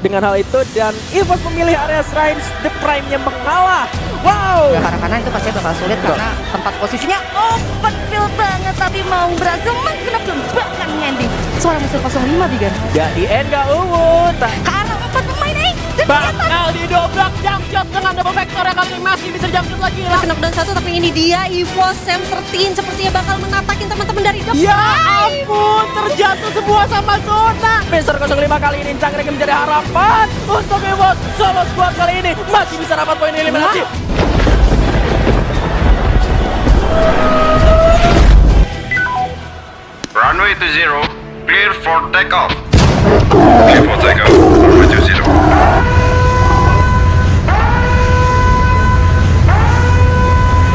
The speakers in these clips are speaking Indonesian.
dengan hal itu dan EVOS memilih area Shrines, The Prime-nya mengalah. Wow. Karena itu pasti bakal sulit karena tempat posisinya open field banget, tapi mau berhasil menggenap dan bahkan landing. Suara musuh 05 Bigan. Gak di end gak Karena 4 pemain dan bakal didobrak jump shot dengan double vector yang kali ini masih bisa jump shot lagi. kena knockdown 1, tapi ini dia EVOS Sam 13 sepertinya bakal mengatakin teman-teman dari The Ya Prime. ampun, terjatuh semua sama zona. Mister 05 kali ini Cangkrik menjadi harapan untuk EVOS. Solo squad kali ini masih bisa dapat poin eliminasi. Runway to 0, clear for takeoff. Clear for takeoff, runway to 0.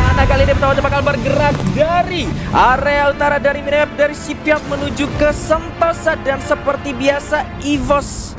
Mana kali ini pesawatnya bakal bergerak dari area utara dari minimap dari Shipyard menuju ke Sentosa dan seperti biasa EVOS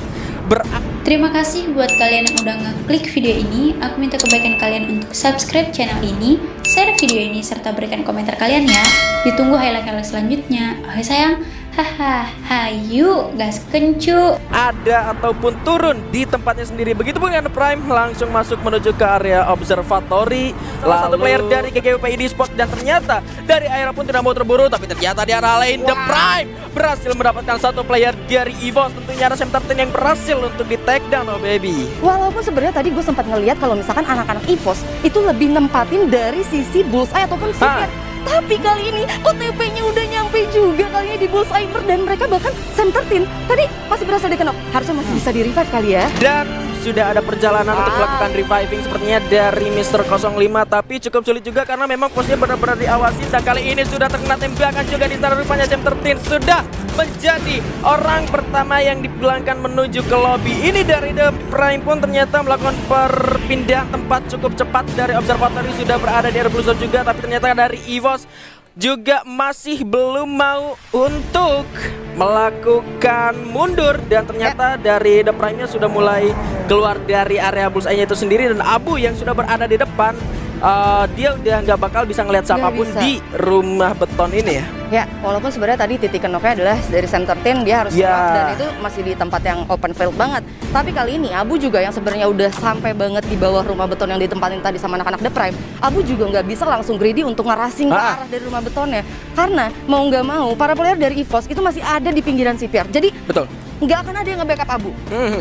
Terima kasih buat kalian yang udah ngeklik video ini. Aku minta kebaikan kalian untuk subscribe channel ini, share video ini, serta berikan komentar kalian ya. Ditunggu highlight-highlight selanjutnya. Oke sayang, hahaha, yuk gas kencu. ada ataupun turun di tempatnya sendiri. Begitupun dengan Prime langsung masuk menuju ke area observatory. Salah satu player dari GGWP Esports dan ternyata dari Aira pun tidak mau terburu, tapi ternyata di arah lain The Prime berhasil mendapatkan satu player dari EVOS. Tentunya ada Sam 13 yang berhasil untuk di take down, oh baby. Walaupun sebenarnya tadi gue sempat ngeliat kalau misalkan anak-anak EVOS itu lebih nempatin dari sisi bullseye ataupun Shipyard. Tapi kali ini kok TP-nya udah nyampe juga kali ini di bullseye dan mereka bahkan Sam 13 tadi masih berhasil dikenok. Harusnya masih bisa di revive kali ya. Dan sudah ada perjalanan untuk melakukan reviving sepertinya dari Mister 05, tapi cukup sulit juga karena memang posnya benar-benar diawasi. Dan kali ini sudah terkena tembakan juga di sana, rupanya Sam 13 sudah menjadi orang pertama yang dipulangkan menuju ke lobby. Ini dari The Prime pun ternyata melakukan perpindahan tempat cukup cepat dari observatory, sudah berada di area Blue Zone juga, tapi ternyata dari EVOS juga masih belum mau untuk melakukan mundur dan ternyata dari The Prime-nya sudah mulai keluar dari area bullseye-nya itu sendiri dan Abu yang sudah berada di depan dia udah nggak bakal bisa ngelihat siapapun di rumah beton ini ya. Ya, walaupun sebenarnya tadi titik kenoknya adalah dari Sam 13 dia harus keluar dan itu masih di tempat yang open field banget. Tapi kali ini Abu juga yang sebenarnya udah sampai banget di bawah rumah beton yang ditempatin tadi sama anak-anak The Prime. Abu juga nggak bisa langsung greedy untuk ngeracing ke arah dari rumah betonnya. Karena mau nggak mau para player dari EVOS itu masih ada di pinggiran Shipyard. Jadi betul, nggak akan ada yang nge-backup Abu.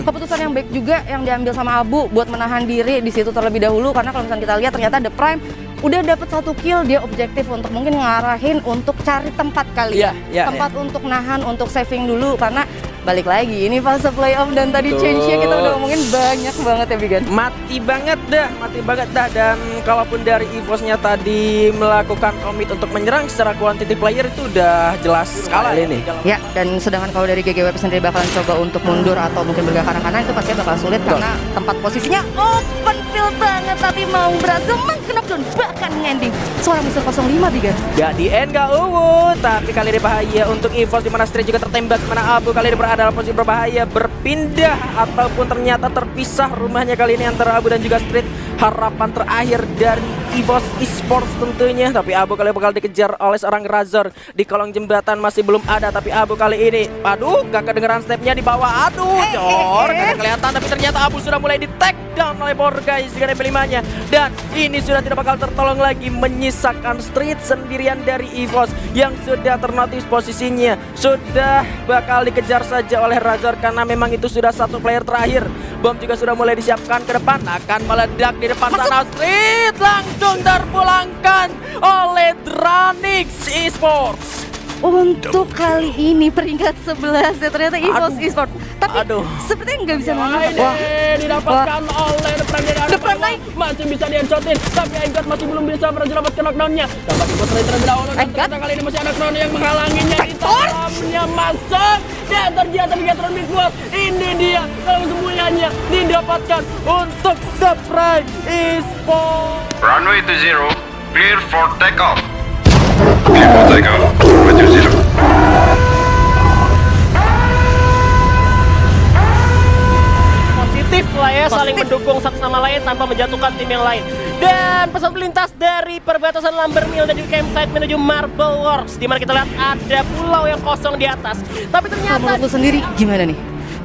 Keputusan yang baik juga yang diambil sama Abu buat menahan diri di situ terlebih dahulu, karena kalau misalnya kita lihat ternyata The Prime udah dapat satu kill, dia objektif untuk mungkin ngarahin untuk cari tempat kali tempat untuk nahan, untuk saving dulu karena balik lagi ini fase playoff dan tadi change-nya kita udah ngomongin banyak banget ya Bigan. Mati banget dah dan kalaupun dari EVOS-nya tadi melakukan komit untuk menyerang secara quantity player itu udah jelas sekali ini. Ya, dan sedangkan kalau dari GGWP sendiri bakalan coba untuk mundur atau mungkin bergerak kanan itu pasti bakal sulit karena tempat posisinya open field banget, tapi mau berhasil menggenap dan bahkan landing. Suara musuh 05 Bigan. Gak di end gak tapi kali ini bahaya untuk EVOS di mana Street juga tertembak, di mana Abu kali ini berada dalam posisi berbahaya, berpindah ataupun ternyata terpisah rumahnya kali ini antara Abu dan juga Street. Harapan terakhir dari EVOS Esports tentunya, tapi Abu kali bakal dikejar oleh seorang Razor di kolong jembatan, masih belum ada, tapi Abu kali ini aduh gak kedengeran stepnya di bawah, aduh jor gak kelihatan, tapi ternyata Abu sudah mulai di take down oleh Power Guys dengan MP5 nya dan ini sudah tidak bakal tertolong lagi, menyisakan Street sendirian dari EVOS yang sudah ternotis posisinya, sudah bakal dikejar saja oleh Razor karena memang itu sudah satu player terakhir. Bom juga sudah mulai disiapkan ke depan, akan meledak di depan sana. Street langsung terpulangkan oleh Dranix Esports. Untuk kali ini peringkat 11 ya ternyata EVOS Esports. Tapi sepertinya nggak bisa nangkap. Didapatkan oleh The Prime naik, masih bisa di-headshotin, tapi Enggot masih belum bisa berhasil dapat knockdown-nya. Dapat ikut terlebih dahulu dan ternyata kali ini masih ada Crown yang menghalanginya di dalamnya masuk. Dan ternyata Bigatron Bigboss, ini dia kalau semuanya didapatkan untuk The Prime Esports. Runway to 0, clear for takeoff. Clear for takeoff, runway to 0. Positif lah ya, saling mendukung satu sama lain tanpa menjatuhkan tim yang lain. Dan pesawat melintas dari perbatasan Lumbermill dan juga campsite menuju Marble Wars, di mana kita lihat ada pulau yang kosong di atas. Tapi ternyata menurut lu sendiri gimana nih?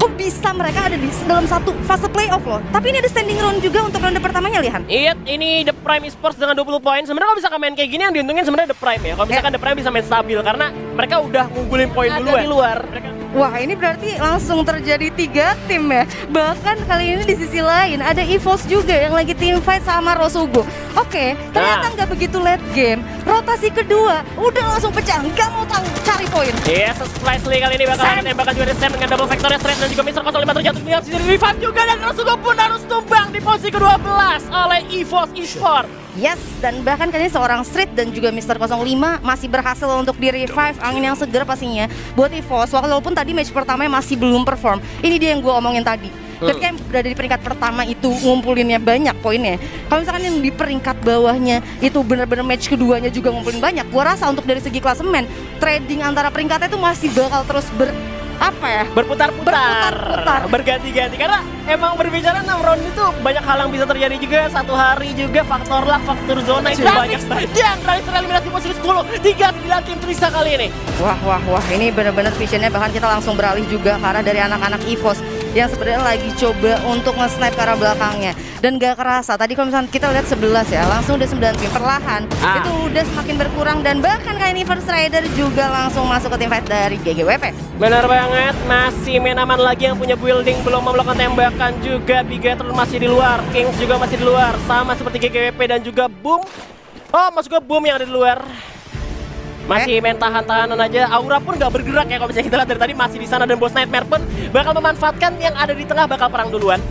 kok bisa mereka ada di dalam satu fase playoff loh. Tapi ini ada standing round juga untuk ronde pertamanya, Lihan. Iya, ini The Prime Esports dengan 20 poin. Sebenarnya kalau misalkan main kayak gini yang diuntungin sebenarnya The Prime ya. Kalau misalkan The Prime bisa main stabil karena mereka udah ngumpulin poin duluan. Di luar. Wah, ini berarti langsung terjadi 3 tim ya. Bahkan kali ini di sisi lain ada EVOS juga yang lagi team fight sama Rosugo. Oke, ternyata nggak begitu late game. Rotasi kedua udah langsung pecah, nggak mau cari poin. Iya, Presley kali ini bakal tembakan juga dari Sam dengan double vectornya straight dan juga Mr. 05 terjatuh dengan sisi revive juga dan Rosugo pun harus tumbang di posisi ke-12 oleh EVOS Esports. Yes, dan bahkan kali ini seorang Street dan juga Mr. 05 masih berhasil untuk di-revive, angin yang segar pastinya buat EVOS. Walaupun tadi match pertamanya masih belum perform. Ini dia yang gue omongin tadi. Ketika yang berada di peringkat pertama itu ngumpulinnya banyak poinnya. Kalau misalkan yang di peringkat bawahnya itu benar-benar match keduanya juga ngumpulin banyak, gue rasa untuk dari segi klasemen, trading antara peringkatnya itu masih bakal terus berputar-putar, berganti-ganti karena emang berbicara 6 round itu banyak hal yang bisa terjadi juga. Satu hari juga faktor luck, faktor zona itu banyak banget. Dan dari tereliminasi posisi 10, 3-9 tim tersisa kali ini. Wah, ini benar-benar visionnya. Bahkan kita langsung beralih juga karena dari anak-anak EVOS yang sebenarnya lagi coba untuk nge-snipe ke arah belakangnya. Dan gak kerasa, tadi kalau misalnya kita lihat 11 ya, langsung udah 9 tim perlahan. Itu udah semakin berkurang dan bahkan kali ini First Rider juga langsung masuk ke tim fight dari GGWP. Benar banget, masih main aman lagi yang punya building, belum melakukan tembakan juga. Bigatron masih di luar, Kings juga masih di luar, sama seperti GGWP dan juga Boom. Oh, masuk ke Boom yang ada di luar. Masih main tahan-tahanan aja, Aura pun gak bergerak ya kalau misalnya kita lihat dari tadi masih di sana dan Boss Nightmare pun bakal memanfaatkan yang ada di tengah bakal perang duluan.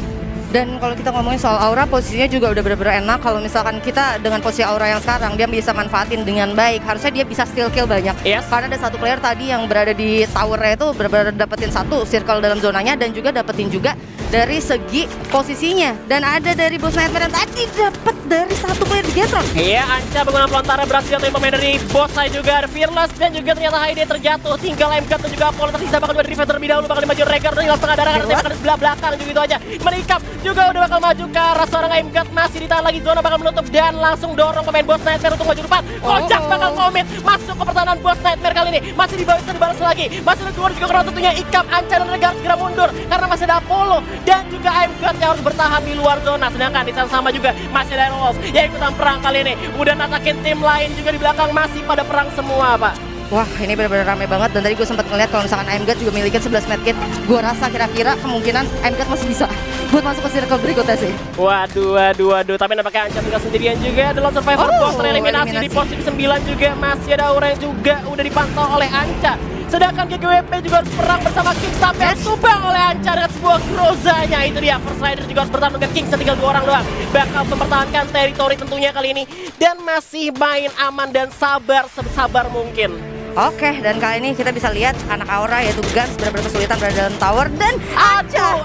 Dan kalau kita ngomongin soal Aura, posisinya juga udah bener-bener enak. Kalau misalkan kita dengan posisi Aura yang sekarang, dia bisa manfaatin dengan baik. Harusnya dia bisa steal kill banyak. Yes. Karena ada satu player tadi yang berada di towernya itu bener-bener dapetin satu circle dalam zonanya dan juga dapetin juga dari segi posisinya. Dan ada dari Boss Nightmare yang tadi dapet dari satu player di Gatron. Iya, Anca menggunakan pelontara berhasil jatuhin pemain dari Boss saya juga ada Fearless dan juga ternyata Haide terjatuh. Tinggal MK dan juga Apollo tersisa bakal dari defender terlebih dahulu, bakal dimaju Regar dan hilang setengah darah karena tembakan di sebelah belakang juga itu aja. Menikap juga udah bakal maju ke arah seorang MK, masih ditahan lagi, zona bakal menutup dan langsung dorong pemain Boss Nightmare untuk maju depan. Kocak bakal komit masuk ke pertahanan Boss Nightmare kali ini. Masih di bawah, bisa dibalas lagi. Masih ada keluar juga karena tentunya Ikam, Anca dan Regar segera mundur karena masih ada Apollo dan juga MK yang harus bertahan di luar zona. Sedangkan di sana sama juga masih ada Wolf yang ikutan perang kali ini. Udah natakin tim lain juga di belakang masih pada perang semua, Pak. Wah, ini benar-benar rame banget dan tadi gue sempat ngeliat kalau misalkan AMGAT juga milikin 11 medkit. Gue rasa kira-kira kemungkinan AMGAT masih bisa buat masuk ke circle berikutnya sih. Waduh. Tapi nampaknya Anca tinggal sendirian juga. The Lone Survivor Boss tereliminasi di posisi 9 juga. Masih ada Aura yang juga udah dipantau oleh Anca. Sedangkan GGWP juga harus perang bersama King sampai tumbang oleh Anca dengan sebuah grozanya. Itu dia, First Rider juga harus bertahan dengan King, tinggal 2 orang doang. Bakal mempertahankan teritori tentunya kali ini. Dan masih main aman dan sabar sesabar mungkin. Oke, dan kali ini kita bisa lihat anak Aura yaitu Guns benar-benar kesulitan berada dalam tower dan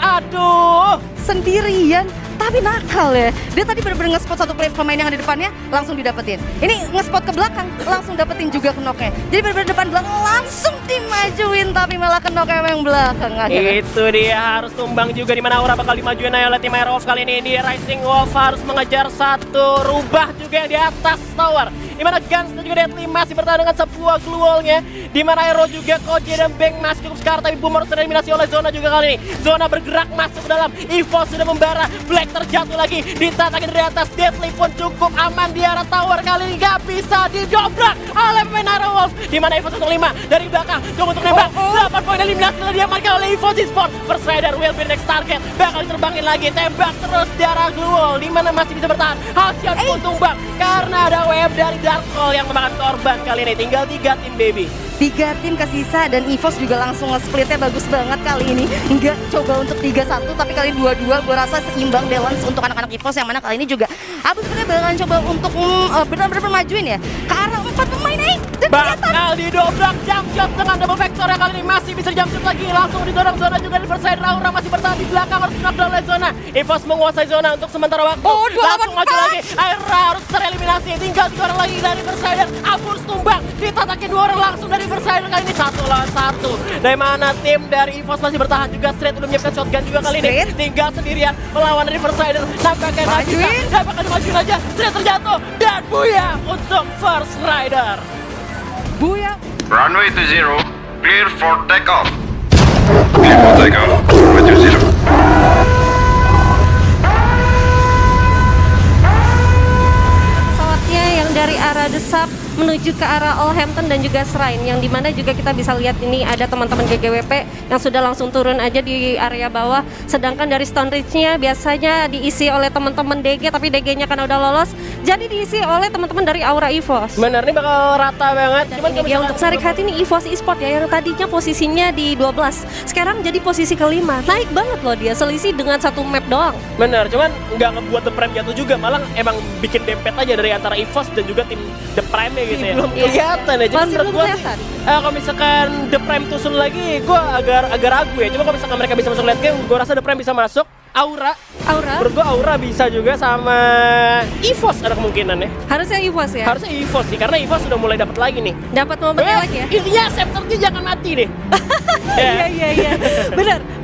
aduh sendirian tapi nakal ya. Dia tadi benar-benar nge-spot satu pemain yang ada di depannya langsung didapetin. Ini nge-spot ke belakang langsung dapetin juga knock-nya. Jadi benar-benar depan belakang langsung dimajuin tapi malah knock-nya yang belakang akhirnya. Itu dia, harus tumbang juga di mana Aura bakal dimajuin oleh tim Airwolf kali ini. Dia Rising Wolf harus mengejar satu rubah juga yang di atas tower. Di mana Guns dan juga Deadly masih bertahan dengan sebuah glue wall-nya. Di mana Aero juga, Koji dan Bang masih cukup sekar, tapi Boomer tereliminasi oleh Zona juga kali ini. Zona bergerak masuk ke dalam, Evo sudah membara, Black terjatuh lagi, ditatakin dari atas. Deadly pun cukup aman di arah tower kali ini, gak bisa didobrak oleh pemain Airwolf. Di mana Evo 105 dari belakang, coba untuk nembak, 8 poin eliminasi telah diamankan oleh Evo Esports. First Rider will be the next target, bakal diterbangin lagi, tembak terus di arah glue wall, di mana masih bisa bertahan. Halcyon pun tumbang karena ada WM dari Dark Hole yang memakan korban kali ini. Tinggal 3 tim, baby. 3 tim kesisa dan EVOS juga langsung nge-splitnya bagus banget kali ini. Enggak coba untuk 3-1 tapi kali 2-2 gue rasa seimbang balance untuk anak-anak EVOS yang mana kali ini juga Abu sebenarnya bakalan coba untuk benar-benar majuin ya ke arah 4 pemain nih. Bakal didobrak jump shot dengan double vector yang kali ini masih bisa jump shot lagi, langsung didorong zona juga di First Rider. Aura masih bertahan di belakang, harus knockdown oleh zona. EVOS menguasai zona untuk sementara waktu. Langsung maju lagi, Aura harus tereliminasi, tinggal 3 orang lagi dari First Rider. Abu harus tumbang, ditatakin 2 orang langsung dari First Rider kali ini 1 lawan 1. Dari mana tim dari EVOS masih bertahan juga. Straight udah menyiapkan shotgun juga kali ini, tinggal sendirian melawan dari First Rider. Nampaknya bakal dimajuin aja. Straight terjatuh dan buya untuk First Rider. Buya. Runway to 0, clear for takeoff. Clear for takeoff. Roger, zero. Pesawatnya yang dari arah Desap menuju ke arah Oldhampton dan juga Shrine, yang dimana juga kita bisa lihat ini ada teman-teman GGWP yang sudah langsung turun aja di area bawah, sedangkan dari Stone Ridge-nya biasanya diisi oleh teman-teman DG, tapi DG-nya kan udah lolos, jadi diisi oleh teman-teman dari Aura EVOS. Bener, ini bakal rata banget. Dan ini dia untuk Sarik Hati ini EVOS Esport ya, yang tadinya posisinya di 12, sekarang jadi posisi kelima, naik banget loh dia, selisih dengan satu map doang. Bener, cuman nggak ngebuat The Prime jatuh juga, malah emang bikin dempet aja dari antara EVOS dan juga tim The Prime gitu ya. Belum kelihatan ya. Jadi Masih menurut belum gua kelihatan. kalau misalkan The Prime tusun lagi, gua agak ragu ya. Cuma kalau misalkan mereka bisa masuk late game, gua rasa The Prime bisa masuk. Aura, menurut gua Aura bisa juga, sama EVOS ada kemungkinan ya. Harusnya EVOS ya. Harusnya EVOS sih, karena EVOS sudah mulai dapat lagi nih. Dapat momennya lagi ya. Intinya Scepter-nya jangan mati deh. Iya.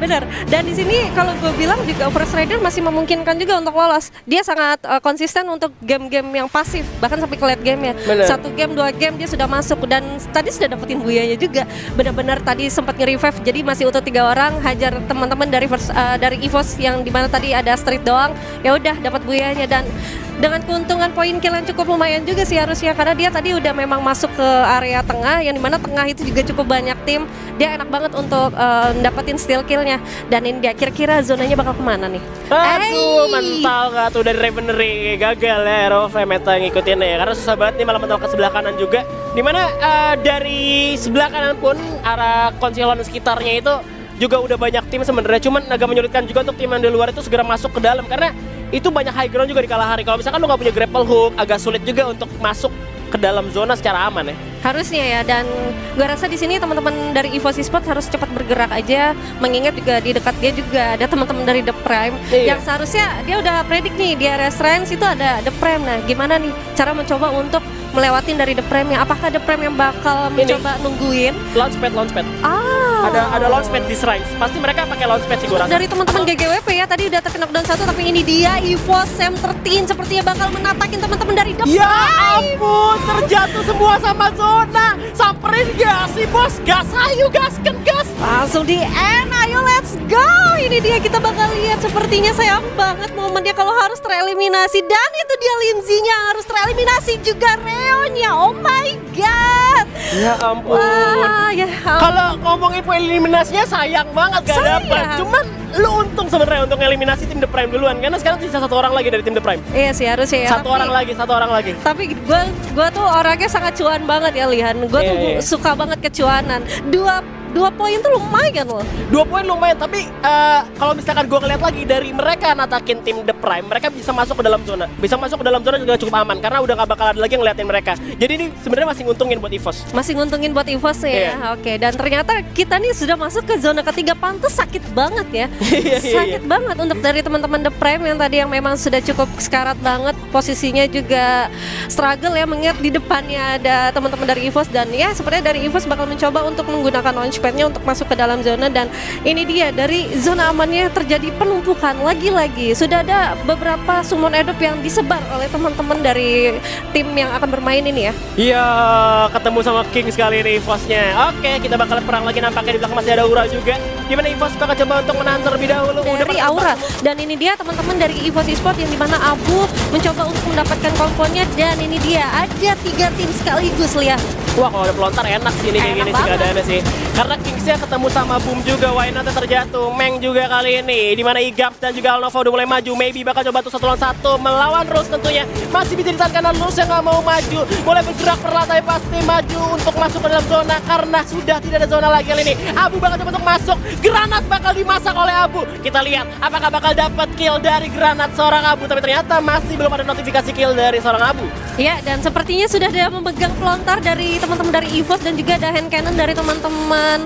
Benar. Dan di sini kalau gue bilang juga Forest Rider masih memungkinkan juga untuk lolos. Dia sangat konsisten untuk game-game yang pasif, bahkan sampai ke late game ya. Bener. 1 game, 2 game dia sudah masuk, dan tadi sudah dapetin buyanya juga. Benar-benar tadi sempat nge-revive, jadi masih utuh 3 orang, hajar teman-teman dari dari EVOS yang dimana tadi ada Street doang. Ya udah dapat buyanya, dan dengan keuntungan poin kill yang cukup lumayan juga sih harusnya, karena dia tadi udah memang masuk ke area tengah, yang dimana tengah itu juga cukup banyak tim. Dia enak banget untuk dapetin steal killnya. Dan ini dia, kira-kira zonanya bakal kemana nih? Aduh, mental gak tuh dari Ravenry, gagal ya Rove meta ngikutin ya, karena susah banget nih, malah mental ke sebelah kanan juga, dimana dari sebelah kanan pun arah konsilon sekitarnya itu juga udah banyak tim sebenarnya, cuman agak menyulitkan juga untuk tim yang di luar itu segera masuk ke dalam, karena itu banyak high ground juga di Kalahari. Kalau misalkan lu nggak punya grapple hook, agak sulit juga untuk masuk ke dalam zona secara aman ya. Harusnya ya, dan gue rasa di sini teman-teman dari EVOS Esports harus cepat bergerak aja, mengingat juga di dekat dia juga ada teman-teman dari The Prime. Iya. Yang seharusnya dia udah predik nih di area Shrine itu ada The Prime. Nah, gimana nih cara mencoba untuk melewatin dari The Prime-nya? Apakah The Prime yang bakal mencoba nungguin? Launchpad. Ada launchpad di Shrine. Pasti mereka pakai launchpad sih gue rasa. Dari teman-teman GGWP ya, tadi udah terkena knockdown 1, tapi ini dia EVOS Sam 13 sepertinya bakal menatakin teman-teman dari The Ya Prime. ampun, terjatuh semua sama zona. Samperin gas sih bos, gas ayo gaskan gas. Langsung di end, ayo let's go. Ini dia, kita bakal lihat, sepertinya sayang banget momennya kalau harus tereliminasi. Dan itu dia Lindsay-nya harus tereliminasi, juga Reo-nya. Oh my god. Ya ampun. Wah, ya ampun. Kalau ngomongin poin eliminasinya sayang banget gak Sayang. dapat. Cuman lu untung sebenarnya untuk eliminasi tim The Prime duluan, karena sekarang sisa 1 orang lagi dari tim The Prime. Iya sih harusnya ya. Satu orang lagi. Tapi gue tuh orangnya sangat cuan banget ya, Lihan. Gue tuh Iya. suka banget kecuanan. Dua poin tuh lumayan loh. 2 poin lumayan, tapi kalau misalkan gue ngeliat lagi dari mereka natakin tim The Prime, mereka bisa masuk ke dalam zona. Bisa masuk ke dalam zona juga cukup aman, karena udah gak bakal ada lagi yang ngeliatin mereka. Jadi ini sebenarnya masih nguntungin buat EVOS. Masih nguntungin buat EVOS ya. Iya. Oke, dan ternyata kita nih sudah masuk ke zona ketiga. Pantes sakit banget ya. Iya. Sakit banget untuk dari teman-teman The Prime yang tadi yang memang sudah cukup sekarat banget, posisinya juga struggle ya, mengingat di depannya ada teman-teman dari EVOS, dan ya sepertinya dari EVOS bakal mencoba untuk menggunakan launchpad-nya untuk masuk ke dalam zona. Dan ini dia, dari zona amannya terjadi penumpukan lagi-lagi. Sudah ada beberapa summon edop yang disebar oleh teman-teman dari tim yang akan bermain ini ya. Iya, ketemu sama King sekali nih EVOS-nya. Oke, kita bakal perang lagi, nampaknya di belakang masih ada Aura juga. Dimana EVOS bakal coba untuk menahan terlebih dahulu. Dari Aura. Dan ini dia teman-teman dari EVOS Esports, yang dimana Abu mencoba untuk mendapatkan komponnya. Dan ini dia, ada 3 tim sekaligus, lihat. Wah, kalau ada pelontar enak sih ini kayak Enak gini sih banget. keadaannya sih. Karena Kingsnya ketemu sama Boom juga, Wainatnya terjatuh, Meng juga kali ini. Dimana Igaps dan juga Alnova udah mulai maju. Maybe bakal coba tuh 1 lawan 1 melawan Rose tentunya. Masih bisa ditahan karena Rose yang gak mau maju. Mulai bergerak perlatai, pasti maju untuk masuk ke dalam zona, karena sudah tidak ada zona lagi kali ini. Abu bakal coba untuk masuk. Granat bakal dimasak oleh Abu. Kita lihat apakah bakal dapat kill dari Granat seorang Abu. Tapi ternyata masih belum ada notifikasi kill dari seorang Abu. Ya, dan sepertinya sudah ada memegang pelontar dari teman-teman dari EVOS, dan juga ada hand cannon dari teman-teman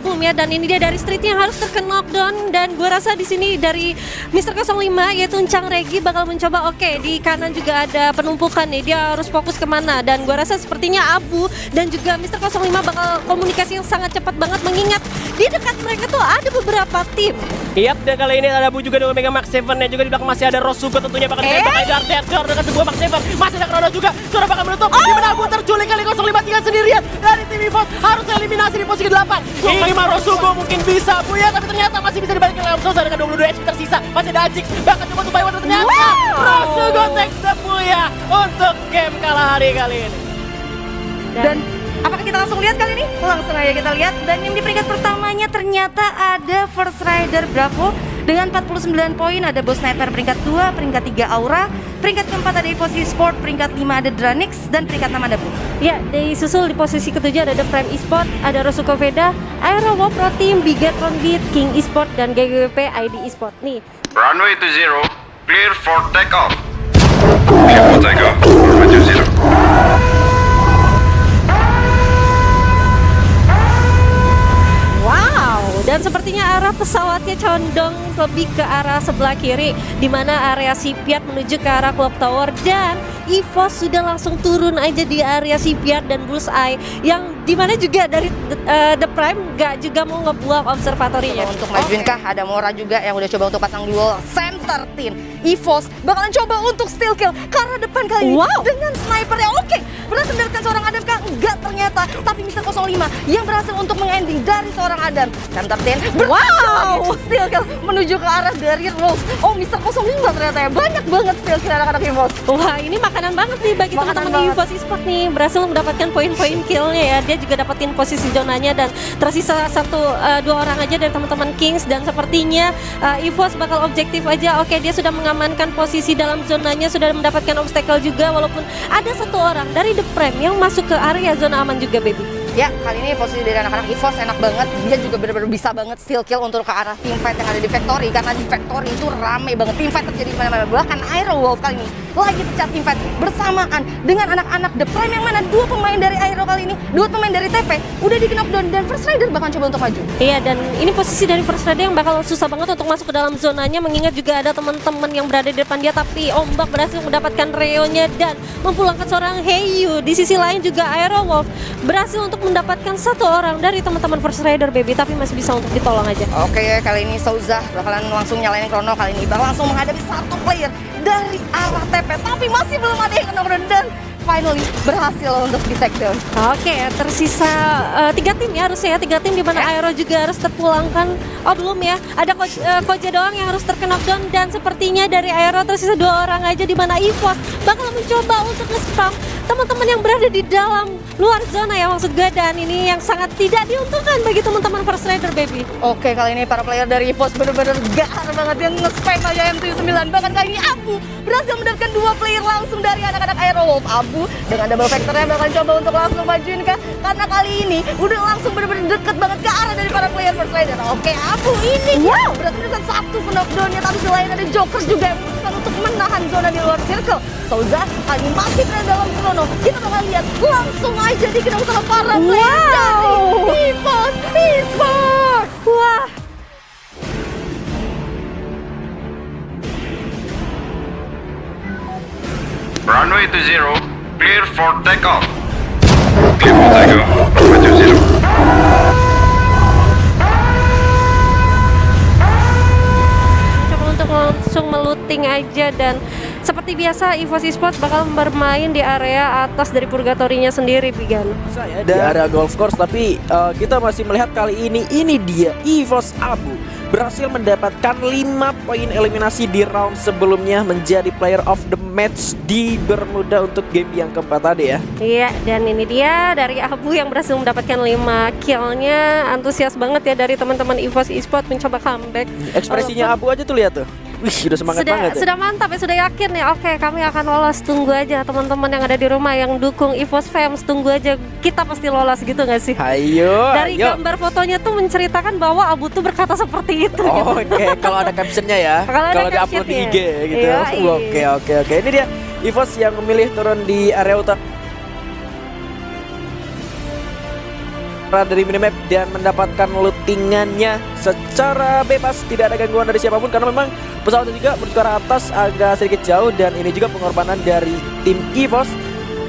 Boom ya. Dan ini dia dari Street yang harus terkena knockdown, dan gue rasa di sini dari Mr. 05 yaitu Uncang Regi bakal mencoba. Oke, di kanan juga ada penumpukan nih, dia harus fokus kemana. Dan gue rasa sepertinya Abu dan juga Mr. 05 bakal komunikasi yang sangat cepat banget, mengingat di dekat mereka tuh ada beberapa tim. Yap, dan kali ini ada Abu juga dengan Mega Max 7 dan juga di belakang masih ada Rosugo tentunya bakal ditembak aja Arteator dengan sebuah Max 7. Masih ada Chrono juga, suara bakal menutup. Di mana Abu terculik kali 053 sendirian dari tim EVOS, harus eliminasi di posisi 8. Ini mah Rosugo mungkin bisa Bu ya, tapi ternyata masih bisa dibalikin oleh Omsosa dengan 22 HP tersisa. Masih ada Ajix, bahkan coba untuk Baywan ternyata Rosugo takes the Buya untuk game kalah hari kali ini. Dan apakah kita langsung lihat kali ini? Langsung aja kita lihat. Dan yang di peringkat pertamanya ternyata ada First Rider Bravo dengan 49 poin. Ada Boss Sniper peringkat 2, peringkat 3 Aura, peringkat keempat ada EVOS Esport, peringkat 5 ada Dranix, dan peringkat 6 ada Bu. Ya, disusul di posisi ketujuh ada The Prime Esport, ada Rosuko Veda, Aero Wow Pro Team, Bigatron Beat, King Esport, dan GGWP ID Esport. Nih, Runway 20, clear for takeoff. Clear for takeoff. Runway 20. wow, dan sepertinya arah pesawatnya condong lebih ke arah sebelah kiri, di mana area Sipiat menuju ke arah Clock Tower, dan EVOS sudah langsung turun aja di area Sipiat dan Bullseye, yang dimana juga dari The Prime gak juga mau ngebuang observatorinya. Untuk majuin kah ada Mora juga yang udah coba untuk pasang duel center team. EVOS bakalan coba untuk steal kill ke arah depan kali ini dengan sniper yang oke. Berhasil mendapatkan seorang Adam kah? Enggak ternyata, tapi Mr. 05 yang berhasil untuk mengending dari seorang Adam. Center team steal kill menuju ke arah dari Rose. Oh, Mr. 05 ternyata ya, banyak banget steal kill anak-anak EVOS. Wah, ini makanan banget nih bagi teman-teman EVOS Esport nih, berhasil mendapatkan poin-poin killnya ya. Dia juga dapetin posisi zonanya dan tersisa dua orang aja dari teman-teman Kings, dan sepertinya EVOS bakal objektif aja. Oke, dia sudah mengamankan posisi dalam zonanya, sudah mendapatkan obstacle juga, walaupun ada satu orang dari The Prime yang masuk ke area zona aman juga, baby. Ya, kali ini posisi dari anak-anak EVOS enak banget. Dia juga benar-benar bisa banget steal kill untuk ke arah team fight yang ada di Factory, karena di Factory itu rame banget. Team fight terjadi di mana-mana. Bahkan Aero Wolf kali ini lagi pecah team fight bersamaan dengan anak-anak The Prime, yang mana dua pemain dari Aero kali ini, dua pemain dari TP udah di knockdown, dan First Rider bakal coba untuk maju. Iya, dan ini posisi dari First Rider yang bakal susah banget untuk masuk ke dalam zonanya, mengingat juga ada teman-teman yang berada di depan dia, tapi Ombak berhasil mendapatkan Reonya dan memulangkan seorang Heiyu. Di sisi lain juga Aero Wolf berhasil untuk mendapatkan satu orang dari teman-teman First Rider, baby, tapi masih bisa untuk ditolong aja. Oke, kali ini Souza bakalan langsung nyalain Chrono. Kali ini bakal langsung menghadapi satu player dari arah TP, tapi masih belum ada yang kena, dan finally berhasil untuk di take down. Oke, tersisa 3 tim ya, harusnya ya 3 tim, di mana Aero juga harus terpulangkan. Oh, belum ya, ada Koja doang yang harus terkena down, dan sepertinya dari Aero tersisa 2 orang aja, di mana EVOS bakal mencoba untuk nge-spam teman-teman yang berada di dalam luar zona ya, maksud gue, dan ini yang sangat tidak diuntungkan bagi teman-teman First Rider, baby. Oke, kali ini para player dari EVOS bener-bener gahar banget, dia nge-spam aja M79. Bahkan kali ini Abu berhasil mendapatkan 2 player langsung dari anak-anak Aero Wolf. Abu dengan double vectornya bakal coba untuk langsung majuin kah? Karena kali ini udah langsung bener-bener deket banget ke arah dari para player First Rider. Oke, Abu ini berhasil mendapatkan 1 knockdownnya, tapi selain ada Joker juga yang memutuskan untuk menahan zona di luar circle. Souza kali ini masih berada dalam Chrono. Kita bakal lihat langsung aja dikenal sama para player dari EVOS Esport. Wah, Runway 20, clear for takeoff. Clear for takeoff. Runway 20. coba untuk langsung meluting aja, dan seperti biasa EVOS Esports bakal bermain di area atas dari purgatorinya sendiri, Pigan. Di area golf course, tapi kita masih melihat kali ini dia EVOS Abu berhasil mendapatkan 5 poin eliminasi di round sebelumnya, menjadi player of the match di Bermuda untuk game yang keempat tadi ya. Iya, dan ini dia dari Abu yang berhasil mendapatkan 5 killnya. Antusias banget ya dari teman-teman EVOS Esports mencoba comeback. Ekspresinya Abu aja tuh, lihat tuh. Wih, udah semangat banget ya. Sudah mantap ya, sudah yakin ya. Oke, kami akan lolos. Tunggu aja teman-teman yang ada di rumah yang dukung EVOS fans, tunggu aja, kita pasti lolos, gitu gak sih? Ayo. Dari gambar fotonya tuh menceritakan bahwa Abu tuh berkata seperti itu. Oh, oke. Kalau ada captionnya ya. Kalau di-upload di IG gitu. Iya, Oke. Ini dia EVOS yang memilih turun di area utara dari minimap dan mendapatkan lootingannya secara bebas, tidak ada gangguan dari siapapun, karena memang pesawatnya juga menuju ke arah atas agak sedikit jauh, dan ini juga pengorbanan dari tim EVOS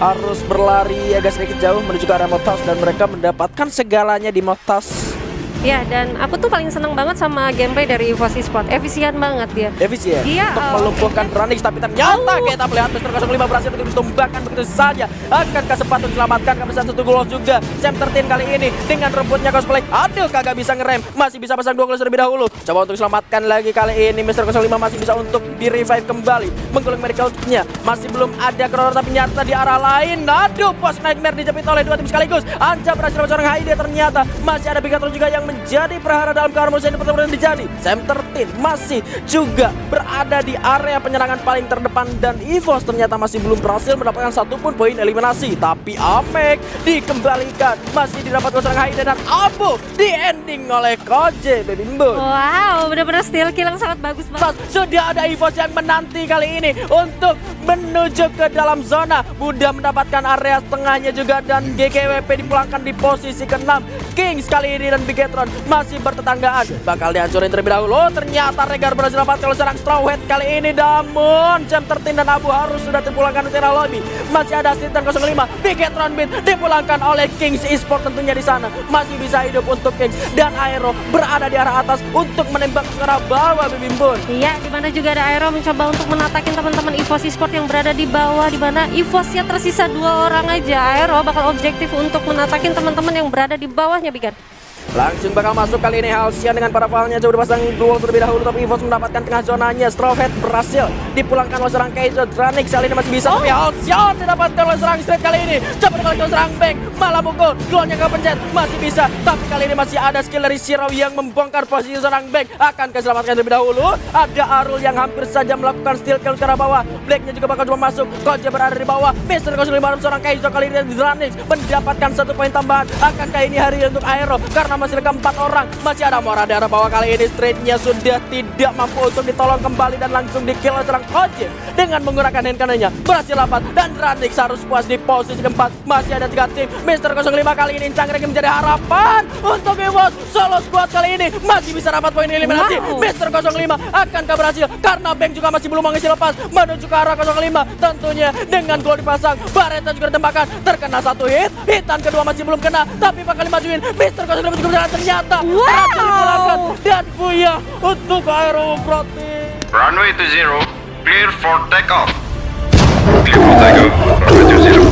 harus berlari agak sedikit jauh menuju ke arah Motas, dan mereka mendapatkan segalanya di Motas. Ya, dan aku tuh paling seneng banget sama gameplay dari EVOS Esports. Efisien banget dia. Efisien Iya, untuk melumpuhkan Ranix, tapi ternyata kita melihat Mr. 05 berhasil begitu ditumbangkan begitu saja. Akankah sempat untuk diselamatkan kehabisan satu gol juga. Sam 13 kali ini dengan rumputnya cosplay. Aduh, kagak bisa ngerem. Masih bisa pasang 2 gol terlebih dahulu. Coba untuk diselamatkan lagi kali ini Mr. 05 masih bisa untuk di-revive kembali. Menggulung medical-nya. Masih belum ada Chrono, tapi nyata di arah lain. Aduh, Post Nightmare dijepit oleh 2 tim sekaligus. Anja berhasil dapat seorang Haide, ternyata masih ada Bigatron juga yang menjadi perhara dalam keharmonisan ini pertempuran terjadi. Sam 13 masih juga berada di area penyerangan paling terdepan dan EVOS ternyata masih belum berhasil mendapatkan satupun poin eliminasi. Tapi Amek dikembalikan, masih didapat seorang Haide dan Abu di ending oleh Koje Baby Mbun. Wow, benar-benar steal kill yang sangat bagus banget. Sudah ada EVOS yang menanti kali ini untuk menuju ke dalam zona. Mudah mendapatkan area tengahnya juga dan GGWP dipulangkan di posisi ke-6. Kings kali ini dan Bigetron masih bertetanggaan. Bakal dihancurin terlebih dahulu. Ternyata Regar berhasil dapat kalau serang Straw Hat kali ini. Namun Jam 13 dan Abu harus sudah dipulangkan ke Tera Lobby. Masih ada Stinton 05. Bigetron Beat dipulangkan oleh Kings Esports tentunya di sana. Masih bisa hidup untuk Kings dan Aero berada di arah atas untuk menembak ke arah bawah Bibimbun. Iya, di mana juga ada Aero mencoba untuk menatakin teman-teman EVOS Esports yang berada di bawah, di mana EVOS-nya tersisa 2 orang aja. Aero bakal objektif untuk menatakin teman-teman yang berada di bawahnya, Bigan. Langsung bakal masuk kali ini Halcyon dengan para falnya coba dipasang duel terlebih dahulu, tapi EVOS mendapatkan tengah zonanya. Straw Hat berhasil dipulangkan oleh serang Kaizo. Tranix kali ini masih bisa, tapi Halcyon didapatkan oleh serang Street kali ini. Coba dibalik serang Bank, malah mukul, duelnya ke pencet, masih bisa, tapi kali ini masih ada skill dari Shiro yang membongkar posisi serang Bank. Akan keselamatkan terlebih dahulu. Ada Arul yang hampir saja melakukan steal kill ke arah bawah. Blacknya juga bakal coba masuk, Koje berada di bawah. Mr. 05 seorang Kaizo kali ini Tranix mendapatkan 1 poin tambahan. Akankah ini hari untuk Aero karena masih ada 4 orang. Masih ada Mora di arah bawah kali ini. Streetnya sudah tidak mampu untuk ditolong kembali dan langsung di-kill oleh serang Koje dengan menggunakan hand cannon-nya. Berhasil dapat dan Ranix harus puas di posisi keempat. Masih ada 3 tim. Mr. 05 kali ini Cangkring menjadi harapan untuk EVOS. Solo squad kali ini masih bisa dapat poin eliminasi. Mr. 05 akankah berhasil karena Bank juga masih belum mengisi lepas menuju ke arah 05. Tentunya dengan gol dipasang, Bareta juga ditembakkan, terkena 1 hit. Hitan kedua masih belum kena, tapi bakal dimajuin. Mr. 05 juga berjalan, ternyata berhasil dipulangkan dan Buya untuk Aero Protein. Runway 20, clear for takeoff. Clear for takeoff, runway 20.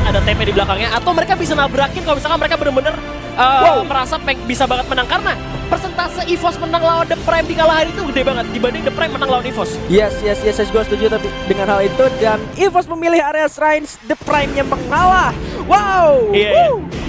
Ada TP di belakangnya, atau mereka bisa nabrakin kalau misalkan mereka benar-benar merasa bisa banget menang, karena persentase EVOS menang lawan The Prime di kalahan itu gede banget dibanding The Prime menang lawan EVOS. Yes, gue setuju tapi dengan hal itu, dan EVOS memilih area Shrines, The Prime-nya mengalah. Wow.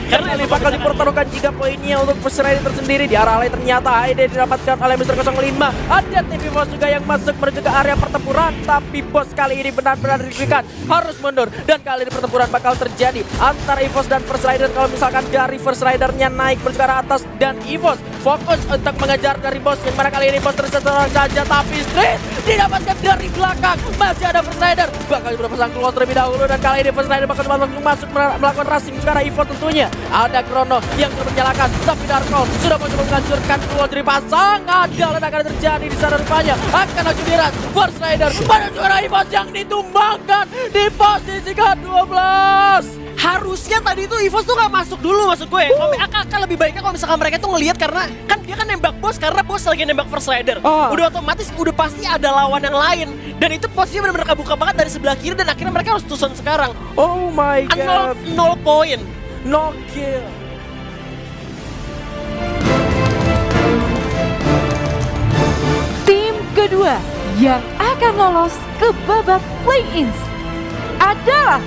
Karena ini bakal dipertaruhkan 3 poinnya untuk First Rider tersendiri. Di arah lain ternyata Haide didapatkan oleh Mr. 05. Ada tim EVOS juga yang masuk menuju ke area pertempuran, tapi bos kali ini benar-benar diberikan harus mundur, dan kali ini pertempuran bakal terjadi antara EVOS dan First Rider. Kalau misalkan dari First Rider-nya naik menuju ke arah atas dan EVOS fokus untuk mengejar dari bos, yang mana kali ini bos tersisa seorang saja, tapi Street didapatkan dari belakang. Masih ada First Rider bakal berpasang keluar terlebih dahulu, dan kali ini First Rider bakal langsung masuk melakukan racing ke arah EVOS tentunya. Ada Chrono yang belum menyalakan, tapi Darko sudah mencoba menghancurkan keluar dari pasang. Ada ledakan terjadi di sana rupanya. Akan maju diras First Rider menuju arah EVOS yang ditumbangkan di posisi ke-12. Harusnya tadi itu EVOS tuh gak masuk dulu, maksud gue. Akan lebih baiknya kalau misalkan mereka tuh ngelihat, karena kan dia kan nembak bos, karena bos lagi nembak First Rider. Udah otomatis udah pasti ada lawan yang lain, dan itu posisinya benar-benar kebuka banget dari sebelah kiri, dan akhirnya mereka harus tusun sekarang. Oh my god. 0 poin. No kill. Tim kedua yang akan lolos ke babak play-ins adalah